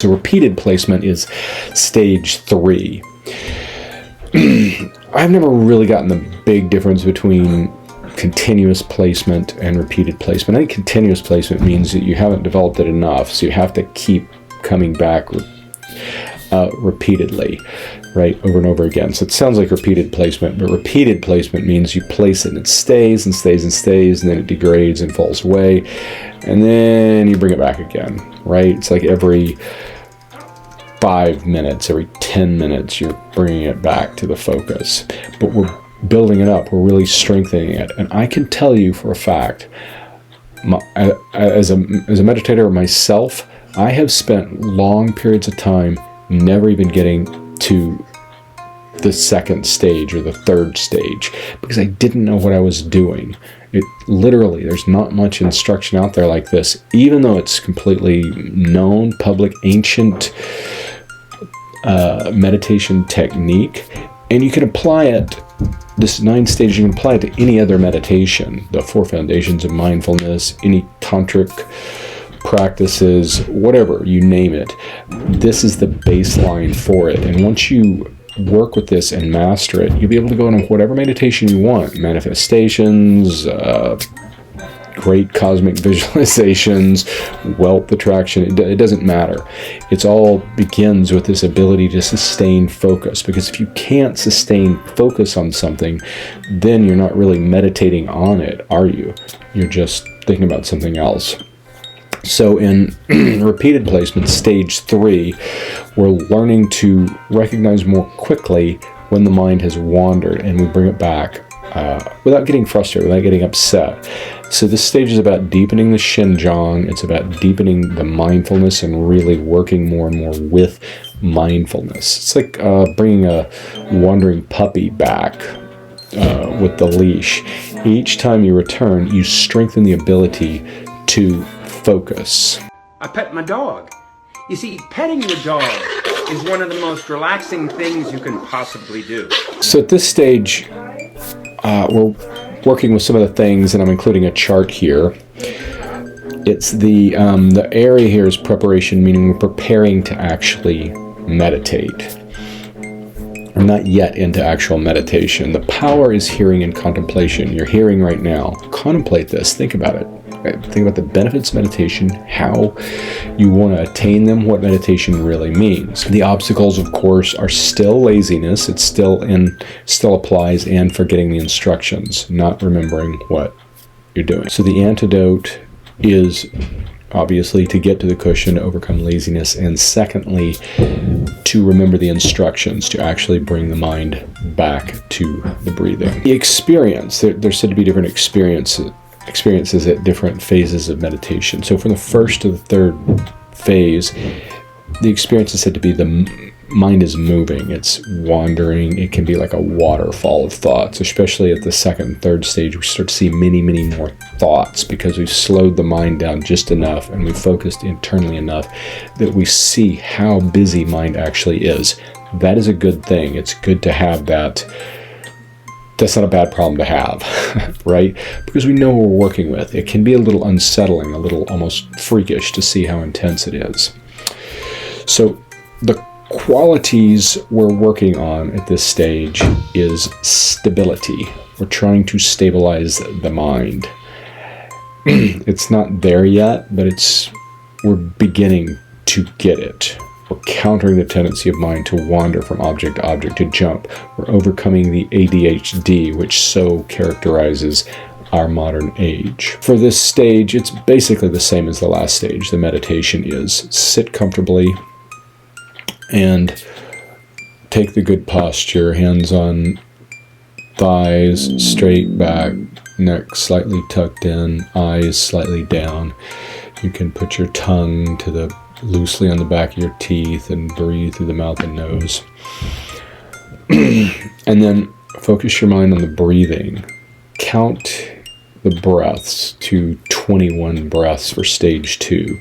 So repeated placement is stage 3. I've never really gotten the big difference between continuous placement and repeated placement. I think continuous placement means that you haven't developed it enough, so you have to keep coming back repeatedly, right, over and over again. So it sounds like repeated placement, but repeated placement means you place it and it stays and stays and stays, and then it degrades and falls away, and then you bring it back again, right? It's like every 5 minutes, every 10 minutes, you're bringing it back to the focus. But we're building it up, we're really strengthening it. And I can tell you for a fact, as a meditator myself, I have spent long periods of time never even getting to the second stage or the third stage because I didn't know what I was doing. It literally, there's not much instruction out there like this, even though it's completely known, public, ancient meditation technique, and you can apply it. This 9 stages, you can apply it to any other meditation, the 4 foundations of mindfulness, any tantric practices, whatever, you name it. This is the baseline for it. And once you work with this and master it, you'll be able to go into whatever meditation you want. Manifestations, great cosmic visualizations, wealth attraction, it doesn't matter. It all begins with this ability to sustain focus, because if you can't sustain focus on something, then you're not really meditating on it, are you? You're just thinking about something else. So in repeated placement, stage 3, we're learning to recognize more quickly when the mind has wandered, and we bring it back without getting frustrated, without getting upset. So this stage is about deepening the Shinjong. It's about deepening the mindfulness and really working more and more with mindfulness. It's like bringing a wandering puppy back with the leash. Each time you return, you strengthen the ability to focus. I pet my dog. You see, petting the dog is one of the most relaxing things you can possibly do. So at this stage, we're working with some of the things, and I'm including a chart here. It's the area here is preparation, meaning we're preparing to actually meditate. We're not yet into actual meditation. The power is hearing and contemplation. You're hearing right now. Contemplate this. Think about it. Think about the benefits of meditation, how you want to attain them, what meditation really means. The obstacles, of course, are still laziness. It still applies, and forgetting the instructions, not remembering what you're doing. So the antidote is obviously to get to the cushion, to overcome laziness, and secondly, to remember the instructions, to actually bring the mind back to the breathing. The experience, there's said to be different experiences at different phases of meditation. So from the first to the third phase, the experience is said to be the mind is moving, it's wandering, it can be like a waterfall of thoughts. Especially at the second and third stage, we start to see many, many more thoughts because we've slowed the mind down just enough and we've focused internally enough that we see how busy mind actually is. That is a good thing. It's good to have that. That's not a bad problem to have, right? Because we know what we're working with. It can be a little unsettling, a little almost freakish to see how intense it is. So the qualities we're working on at this stage is stability. We're trying to stabilize the mind. It's not there yet, but we're beginning to get it. We're countering the tendency of mind to wander from object to object, to jump. We're overcoming the ADHD, which so characterizes our modern age. For this stage, it's basically the same as the last stage. The meditation is sit comfortably and take the good posture, hands on thighs, straight back, neck slightly tucked in, eyes slightly down. You can put your tongue loosely on the back of your teeth and breathe through the mouth and nose. And then focus your mind on the breathing. Count the breaths to 21 breaths for stage 2.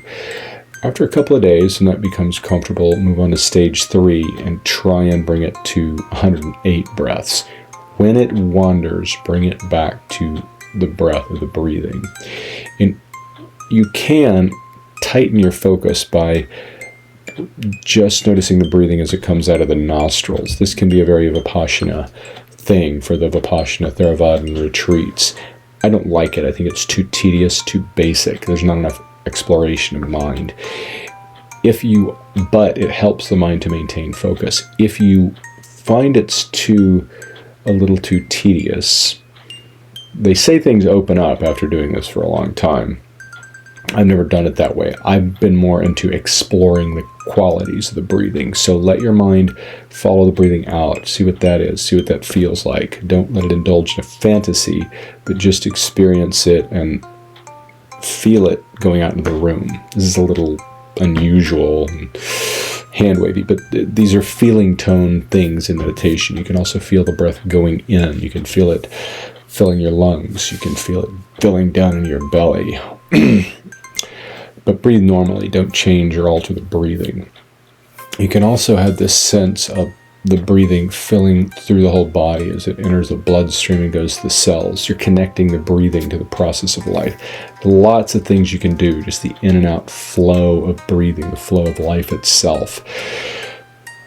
After a couple of days, and that becomes comfortable, move on to stage 3 and try and bring it to 108 breaths. When it wanders, bring it back to the breath of the breathing. And you can tighten your focus by just noticing the breathing as it comes out of the nostrils. This can be a very Vipassana thing for the Vipassana Theravada retreats. I don't like it. I think it's too tedious, too basic. There's not enough exploration of mind. But it helps the mind to maintain focus. If you find it's a little too tedious, they say things open up after doing this for a long time. I've never done it that way. I've been more into exploring the qualities of the breathing. So let your mind follow the breathing out. See what that is. See what that feels like. Don't let it indulge in a fantasy, but just experience it and feel it going out into the room. This is a little unusual and hand-wavy, but these are feeling tone things in meditation. You can also feel the breath going in. You can feel it filling your lungs. You can feel it filling down in your belly. But breathe normally. Don't change or alter the breathing. You can also have this sense of the breathing filling through the whole body as it enters the bloodstream and goes to the cells. You're connecting the breathing to the process of life. Lots of things you can do, just the in and out flow of breathing, the flow of life itself.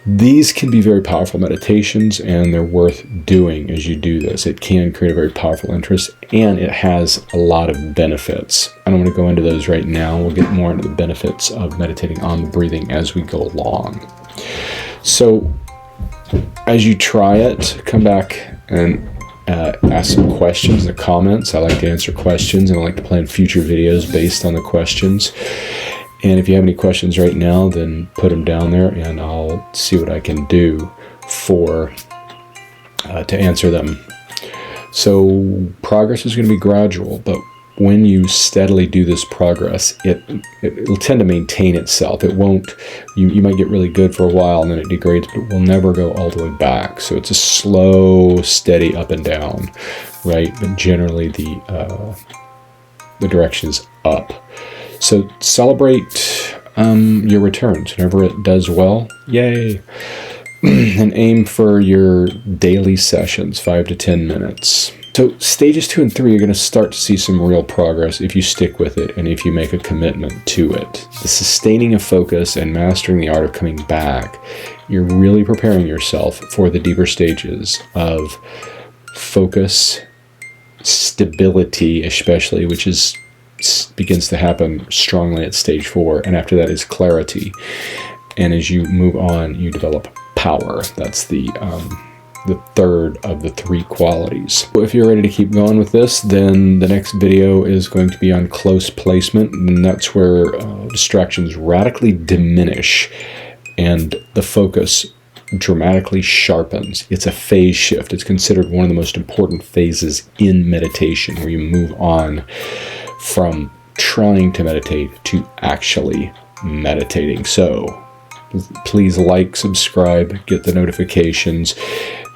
These can be very powerful meditations, and they're worth doing as you do this. It can create a very powerful interest, and it has a lot of benefits. I don't want to go into those right now. We'll get more into the benefits of meditating on the breathing as we go along. So, as you try it, come back and ask some questions in the comments. I like to answer questions, and I like to plan future videos based on the questions. And if you have any questions right now, then put them down there, and I'll see what I can do to answer them. So progress is going to be gradual, but when you steadily do this progress, it'll tend to maintain itself. It won't. You might get really good for a while, and then it degrades, but it will never go all the way back. So it's a slow, steady up and down, right? But generally, the direction is up. So celebrate your returns. Whenever it does well, yay! And aim for your daily sessions, 5 to 10 minutes. So stages 2 and 3 are going to start to see some real progress if you stick with it and if you make a commitment to it. The sustaining of focus and mastering the art of coming back, you're really preparing yourself for the deeper stages of focus, stability especially, which begins to happen strongly at stage 4, and after that is clarity. And as you move on, you develop power. That's the third of the 3 qualities. If you're ready to keep going with this, then the next video is going to be on close placement, and that's where distractions radically diminish and the focus dramatically sharpens. It's a phase shift. It's considered one of the most important phases in meditation, where you move on from trying to meditate to actually meditating. So please like, subscribe, get the notifications,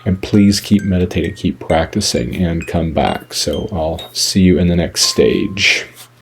and please keep meditating, keep practicing, and come back. So I'll see you in the next stage.